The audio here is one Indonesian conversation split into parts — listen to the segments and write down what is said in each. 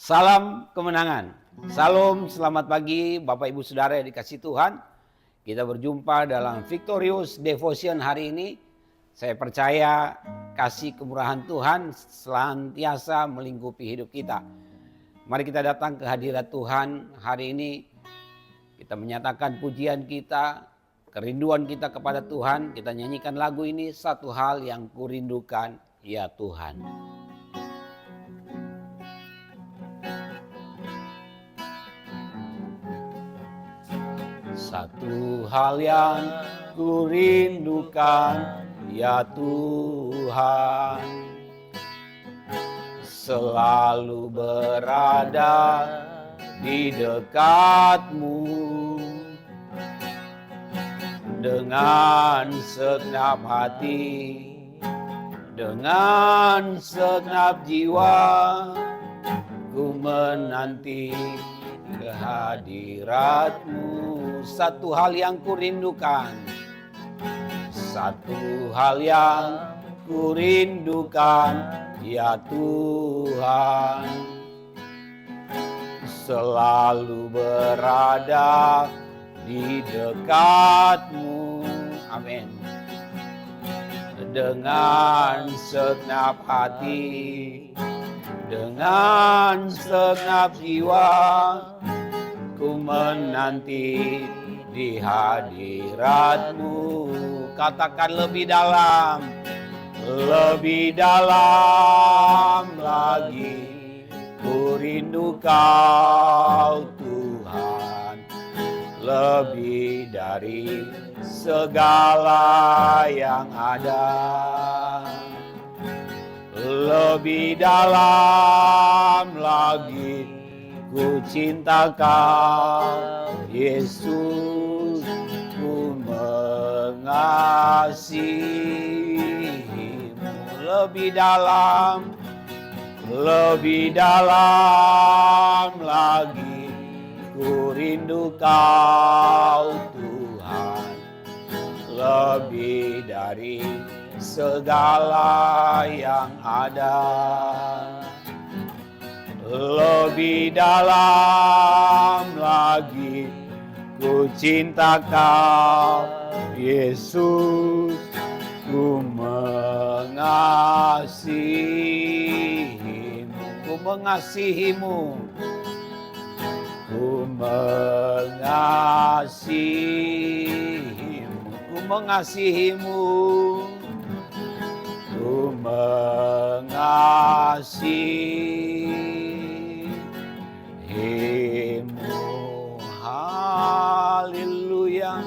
Salam kemenangan. Salam, selamat pagi Bapak Ibu Saudara yang dikasihi Tuhan. Kita berjumpa dalam Victorious Devotion hari ini. Saya percaya kasih kemurahan Tuhan senantiasa melingkupi hidup kita. Mari kita datang ke hadirat Tuhan hari ini. Kita menyatakan pujian kita, kerinduan kita kepada Tuhan. Kita nyanyikan lagu ini, satu hal yang kurindukan, ya Tuhan. Satu hal yang kurindukan, ya Tuhan, selalu berada di dekat-Mu dengan segenap hati, dengan segenap jiwa, ku menanti kehadirat-Mu. Satu hal yang kurindukan, satu hal yang kurindukan, ya Tuhan, selalu berada di dekat-Mu. Amin. Dengan segenap hati, dengan segenap jiwa, ku menanti di hadirat-Mu. Katakan lebih dalam lagi, ku rindu Kau Tuhan, lebih dari segala yang ada. Lebih dalam lagi, ku cinta Kau, Yesus, ku mengasihi-Mu. Lebih dalam lagi, ku rindu Kau Tuhan, lebih dari segala yang ada. Lebih dalam lagi, ku cinta Kau, Yesus, ku mengasihi-Mu. Ku mengasihi-Mu, ku mengasihi-Mu, ku mengasihi-Mu, ku mengasihi-Mu. Haleluya,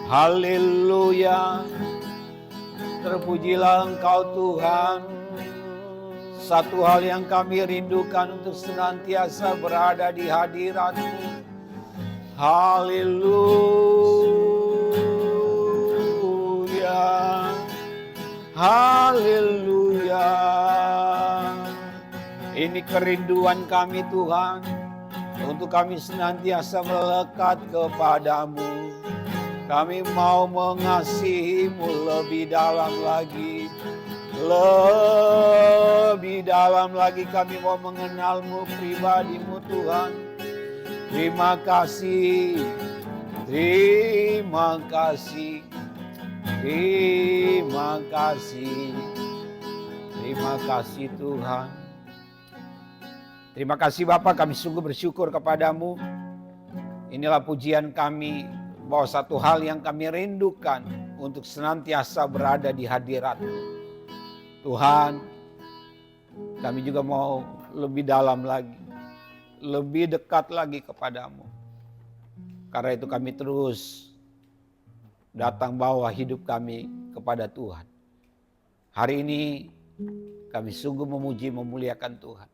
haleluya. Terpujilah Engkau Tuhan. Satu hal yang kami rindukan untuk senantiasa berada di hadirat-Mu. Haleluya, haleluya. Ini kerinduan kami Tuhan, untuk kami senantiasa melekat kepadamu. Kami mau mengasihi-Mu lebih dalam lagi. Lebih dalam lagi kami mau mengenal-Mu, pribadi-Mu Tuhan. Terima kasih, terima kasih, terima kasih, terima kasih Tuhan. Terima kasih Bapa, kami sungguh bersyukur kepadamu. Inilah pujian kami, bahwa satu hal yang kami rindukan untuk senantiasa berada di hadirat-Mu. Tuhan, kami juga mau lebih dalam lagi, lebih dekat lagi kepadamu. Karena itu kami terus datang bawa hidup kami kepada Tuhan. Hari ini kami sungguh memuji memuliakan Tuhan.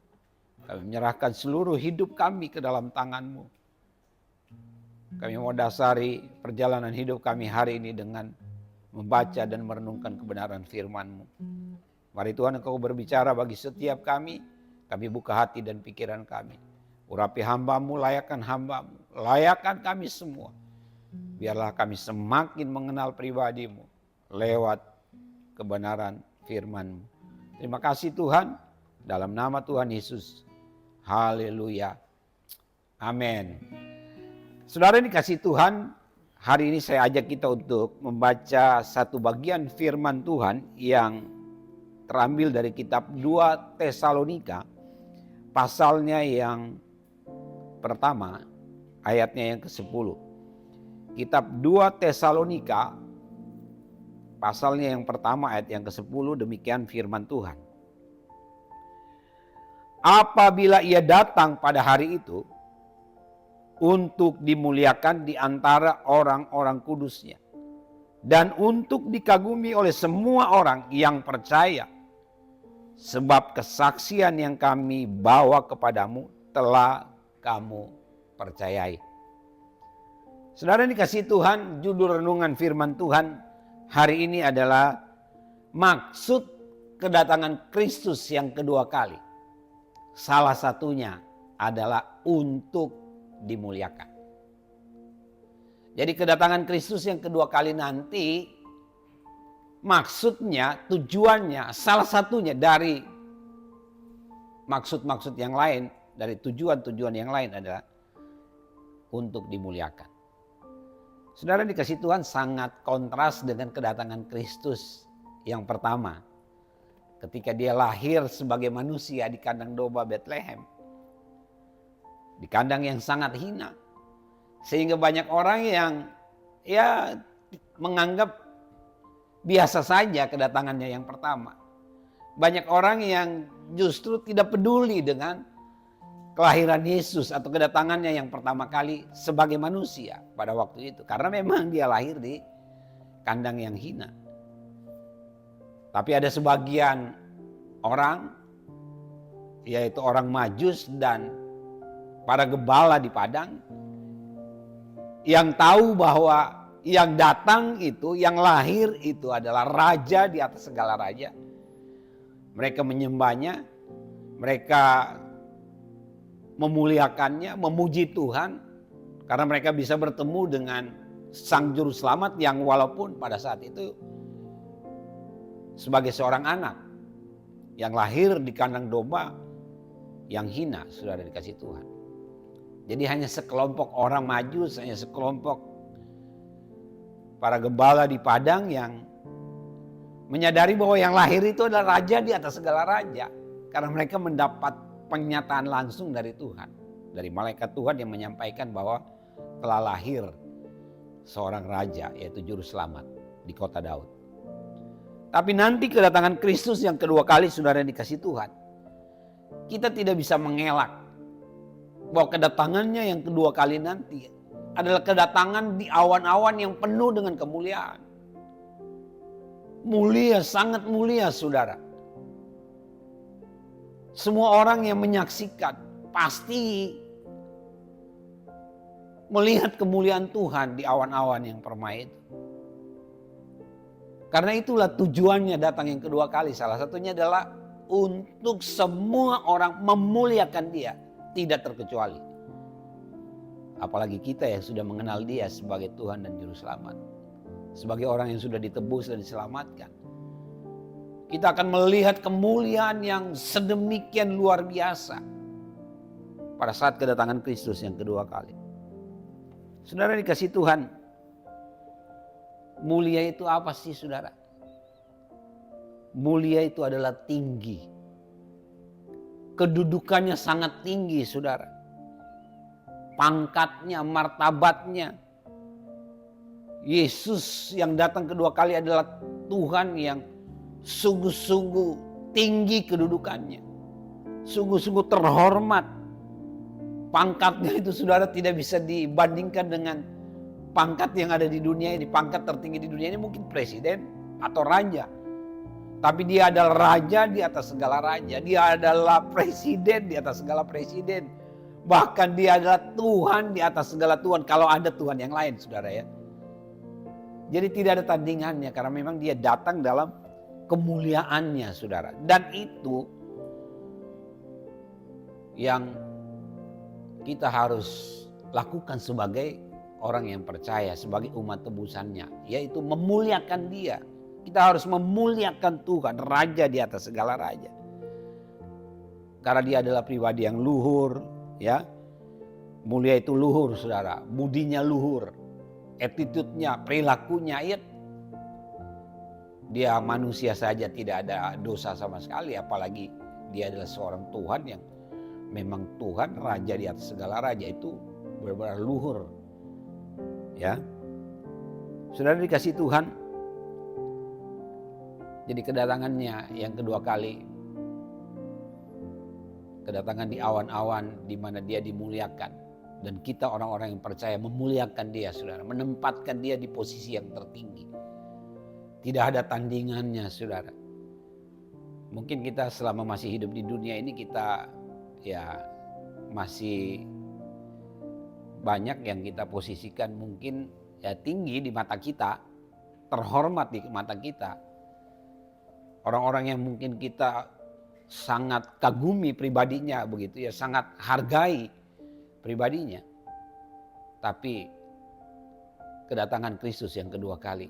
Kami menyerahkan seluruh hidup kami ke dalam tangan-Mu. Kami mau dasari perjalanan hidup kami hari ini dengan membaca dan merenungkan kebenaran firman-Mu. Mari Tuhan Engkau berbicara bagi setiap kami buka hati dan pikiran kami. Urapi hamba-Mu, layakkan hamba-Mu, layakkan kami semua. Biarlah kami semakin mengenal pribadi-Mu lewat kebenaran firman-Mu. Terima kasih Tuhan, dalam nama Tuhan Yesus. Haleluya. Amin. Saudara dikasih Tuhan, hari ini saya ajak kita untuk membaca satu bagian firman Tuhan yang terambil dari kitab 2 Tesalonika, pasalnya yang pertama, ayatnya yang ke-10. Kitab 2 Tesalonika, pasalnya yang pertama, ayat yang ke-10, demikian firman Tuhan. Apabila ia datang pada hari itu, untuk dimuliakan di antara orang-orang kudusnya, dan untuk dikagumi oleh semua orang yang percaya, sebab kesaksian yang kami bawa kepadamu telah kamu percayai. Saudara dikasih Tuhan, judul renungan firman Tuhan hari ini adalah maksud kedatangan Kristus yang kedua kali. Salah satunya adalah untuk dimuliakan. Jadi kedatangan Kristus yang kedua kali nanti, maksudnya, tujuannya, salah satunya dari maksud-maksud yang lain, dari tujuan-tujuan yang lain adalah untuk dimuliakan. Saudara dikasih Tuhan, sangat kontras dengan kedatangan Kristus yang pertama. Ketika dia lahir sebagai manusia di kandang domba Bethlehem. Di kandang yang sangat hina. Sehingga banyak orang yang menganggap biasa saja kedatangannya yang pertama. Banyak orang yang justru tidak peduli dengan kelahiran Yesus atau kedatangannya yang pertama kali sebagai manusia pada waktu itu. Karena memang dia lahir di kandang yang hina. Tapi ada sebagian orang, yaitu orang Majus dan para gembala di padang, yang tahu bahwa yang datang itu, yang lahir itu adalah raja di atas segala raja. Mereka menyembahnya, mereka memuliakannya, memuji Tuhan, karena mereka bisa bertemu dengan Sang Juru Selamat yang walaupun pada saat itu sebagai seorang anak yang lahir di kandang domba yang hina, saudara dikasih Tuhan. Jadi hanya sekelompok orang Majus, hanya sekelompok para gembala di padang yang menyadari bahwa yang lahir itu adalah raja di atas segala raja. Karena mereka mendapat pernyataan langsung dari Tuhan. Dari malaikat Tuhan yang menyampaikan bahwa telah lahir seorang raja, yaitu Juru Selamat di kota Daud. Tapi nanti kedatangan Kristus yang kedua kali, saudara yang dikasih Tuhan, kita tidak bisa mengelak bahwa kedatangannya yang kedua kali nanti adalah kedatangan di awan-awan yang penuh dengan kemuliaan. Mulia, sangat mulia, saudara. Semua orang yang menyaksikan pasti melihat kemuliaan Tuhan di awan-awan yang permai itu. Karena itulah tujuannya datang yang kedua kali. Salah satunya adalah untuk semua orang memuliakan Dia. Tidak terkecuali. Apalagi kita yang sudah mengenal Dia sebagai Tuhan dan Juru Selamat. Sebagai orang yang sudah ditebus dan diselamatkan. Kita akan melihat kemuliaan yang sedemikian luar biasa. Pada saat kedatangan Kristus yang kedua kali. Saudara dikasih Tuhan. Mulia itu apa sih, saudara? Mulia itu adalah tinggi. Kedudukannya sangat tinggi, saudara. Pangkatnya, martabatnya. Yesus yang datang kedua kali adalah Tuhan yang sungguh-sungguh tinggi kedudukannya. Sungguh-sungguh terhormat. Pangkatnya itu, saudara, tidak bisa dibandingkan dengan pangkat yang ada di dunia ini. Pangkat tertinggi di dunia ini mungkin presiden atau raja. Tapi dia adalah raja di atas segala raja. Dia adalah presiden di atas segala presiden. Bahkan dia adalah Tuhan di atas segala Tuhan. Kalau ada Tuhan yang lain, saudara ya. Jadi tidak ada tandingannya. Karena memang dia datang dalam kemuliaannya, saudara. Dan itu yang kita harus lakukan sebagai orang yang percaya, sebagai umat tebusannya. Yaitu memuliakan Dia. Kita harus memuliakan Tuhan, Raja di atas segala raja. Karena dia adalah pribadi yang luhur, ya. Mulia itu luhur, saudara. Budinya luhur, attitude-nya, perilakunya, ya. Dia manusia saja, tidak ada dosa sama sekali, apalagi dia adalah seorang Tuhan yang memang Tuhan, raja di atas segala raja, itu benar-benar luhur. Ya. Saudara dikasih Tuhan, jadi kedatangannya yang kedua kali, kedatangan di awan-awan di mana dia dimuliakan, dan kita orang-orang yang percaya memuliakan dia, saudara, menempatkan dia di posisi yang tertinggi. Tidak ada tandingannya, saudara. Mungkin kita selama masih hidup di dunia ini, kita ya masih banyak yang kita posisikan mungkin ya tinggi di mata kita, terhormat di mata kita. Orang-orang yang mungkin kita sangat kagumi pribadinya, begitu ya, sangat hargai pribadinya. Tapi kedatangan Kristus yang kedua kali,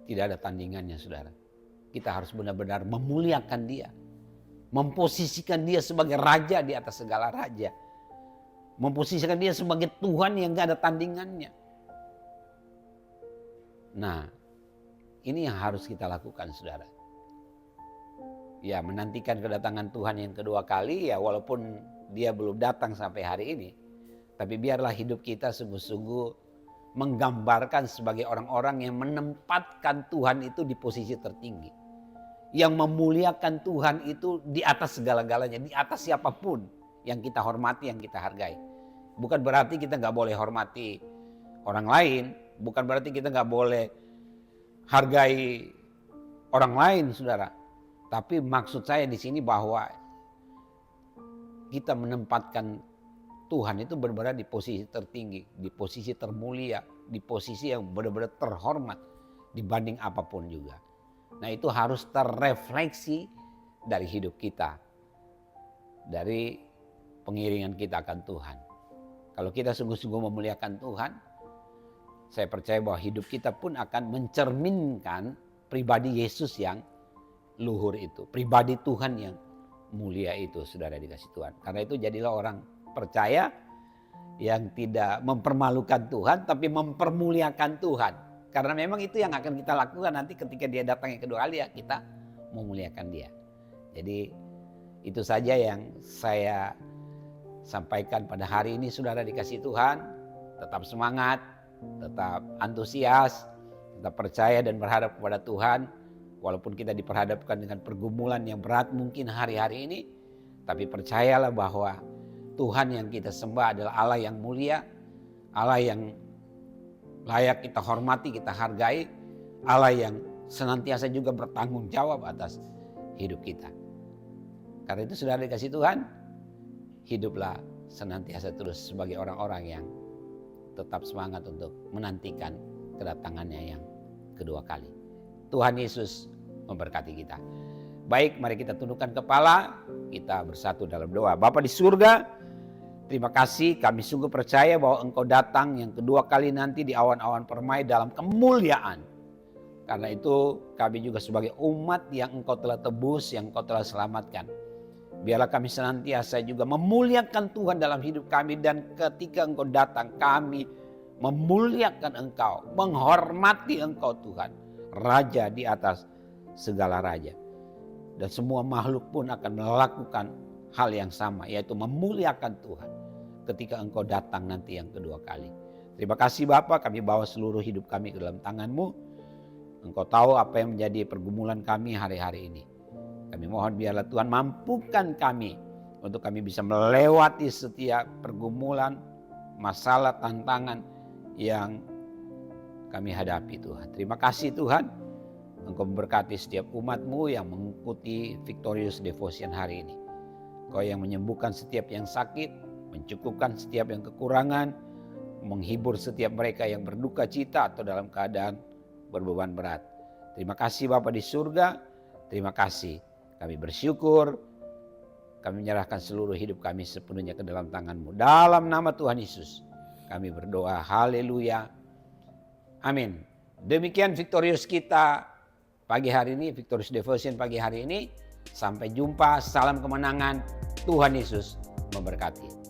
tidak ada tandingannya, saudara. Kita harus benar-benar memuliakan dia. Memposisikan dia sebagai raja di atas segala raja. Memposisikan dia sebagai Tuhan yang gak ada tandingannya. Nah, ini yang harus kita lakukan, saudara. Ya, menantikan kedatangan Tuhan yang kedua kali, ya walaupun dia belum datang sampai hari ini. Tapi biarlah hidup kita sungguh-sungguh menggambarkan sebagai orang-orang yang menempatkan Tuhan itu di posisi tertinggi. Yang memuliakan Tuhan itu di atas segala-galanya, di atas siapapun yang kita hormati, yang kita hargai. Bukan berarti kita gak boleh hormati orang lain, bukan berarti kita gak boleh hargai orang lain, saudara. Tapi maksud saya di sini bahwa kita menempatkan Tuhan itu benar-benar di posisi tertinggi, di posisi termulia, di posisi yang benar-benar terhormat dibanding apapun juga. Nah, itu harus terrefleksi dari hidup kita, dari pengiringan kita akan Tuhan. Kalau kita sungguh-sungguh memuliakan Tuhan, saya percaya bahwa hidup kita pun akan mencerminkan pribadi Yesus yang luhur itu, pribadi Tuhan yang mulia itu, saudara dikasih Tuhan. Karena itu jadilah orang percaya yang tidak mempermalukan Tuhan, tapi mempermuliakan Tuhan. Karena memang itu yang akan kita lakukan nanti ketika dia datang yang kedua kali, ya kita memuliakan dia. Jadi itu saja yang saya sampaikan pada hari ini, saudara dikasih Tuhan. Tetap semangat, tetap antusias, tetap percaya dan berharap kepada Tuhan. Walaupun kita diperhadapkan dengan pergumulan yang berat mungkin hari-hari ini, tapi percayalah bahwa Tuhan yang kita sembah adalah Allah yang mulia, Allah yang layak kita hormati, kita hargai, Allah yang senantiasa juga bertanggung jawab atas hidup kita. Karena itu saudara dikasih Tuhan, hiduplah senantiasa terus sebagai orang-orang yang tetap semangat untuk menantikan kedatangannya yang kedua kali. Tuhan Yesus memberkati kita. Baik, mari kita tundukkan kepala, kita bersatu dalam doa. Bapa di surga, terima kasih, kami sungguh percaya bahwa Engkau datang yang kedua kali nanti di awan-awan permai dalam kemuliaan. Karena itu kami juga sebagai umat yang Engkau telah tebus, yang Engkau telah selamatkan. Biarlah kami senantiasa juga memuliakan Tuhan dalam hidup kami, dan ketika Engkau datang kami memuliakan Engkau, menghormati Engkau Tuhan, Raja di atas segala raja. Dan semua makhluk pun akan melakukan hal yang sama, yaitu memuliakan Tuhan ketika Engkau datang nanti yang kedua kali. Terima kasih Bapa, kami bawa seluruh hidup kami ke dalam tangan-Mu. Engkau tahu apa yang menjadi pergumulan kami hari-hari ini. Kami mohon biarlah Tuhan mampukan kami untuk kami bisa melewati setiap pergumulan, masalah, tantangan yang kami hadapi Tuhan. Terima kasih Tuhan. Engkau memberkati setiap umat-Mu yang mengikuti Victorious Devotion hari ini. Engkau yang menyembuhkan setiap yang sakit, mencukupkan setiap yang kekurangan, menghibur setiap mereka yang berduka cita atau dalam keadaan berbeban berat. Terima kasih Bapa di surga, terima kasih. Kami bersyukur, kami menyerahkan seluruh hidup kami sepenuhnya ke dalam tangan-Mu. Dalam nama Tuhan Yesus kami berdoa, haleluya, amin. Demikian Victorious kita pagi hari ini, Victorious Devotion pagi hari ini. Sampai jumpa, salam kemenangan. Tuhan Yesus memberkati.